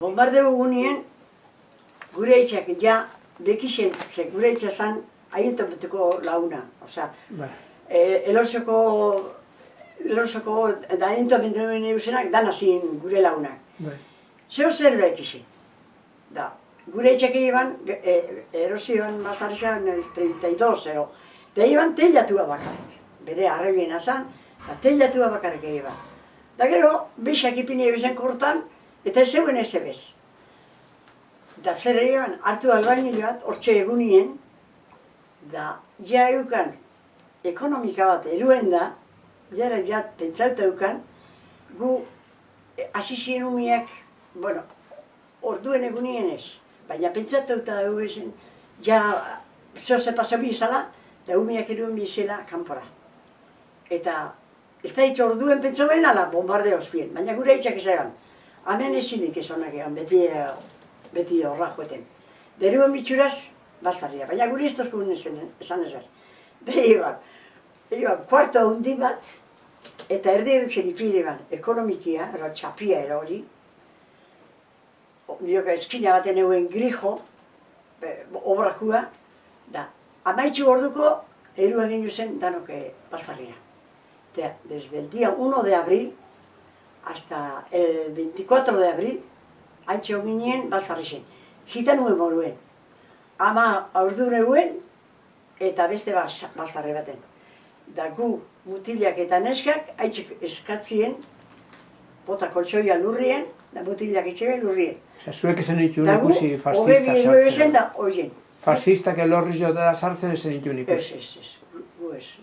Bombardeu gunien, gure etxak, ja, bekixen, gure etxa zan, aientopetuko launa. Osea, elorsoko, da aientopetuko eusenak, dan hazin gure launak. Zeo zer bekixen. Da, gure etxak iban, erosioan bazarrizan, 32, ero. Da iban teilatua bakarrik. Bere arrebiena zan, teilatua bakarrik iban. Da gero, bixak ipini ebesen kortan, eta ez zegoen ez ebez. Da zer egan, hartu albainile bat, hortxe egunien, da ja eukan ekonomika bat eruen da, jara ja pentsauta eukan, gu asizien umiak, bueno, orduen egunien ez, baina pentsauta euken, ja zoze paso bizala, da umiak eruen bizela kanpora. Eta ez da hitz orduen pentsoen ala bombardeo zien, baina gure hitzak ez egan. Hemen ezinik ezonak egan, beti horra joeten. Deruen bitxuraz, bazarria, baina guri ez tozkun esan ezer. Iban, kuarto hundi bat, eta erdiretzen ipide ban, ekonomikia, ero txapia ero hori, nioka eskina baten euen grijo, obrakua, da, amaitxu orduko, erua ginen zen danoke bazarria. Desde el día 1 de abril, hasta el 24 de abril, haintxe ginen bazarrixen. Gitan nuen moruen. Ama aurdu neuen, eta beste bazarre baten. Da gu mutilak eta neskak, haintxe eskatzien, bota koltsoia lurrien, da mutilak etxebe lurrien. Zuek esan dituen ikusi fascista sartzen. Da gu, hoge bi da, oien. Fascistak elorri jota sartzen esan dituen ikusi. Ez, gu ez.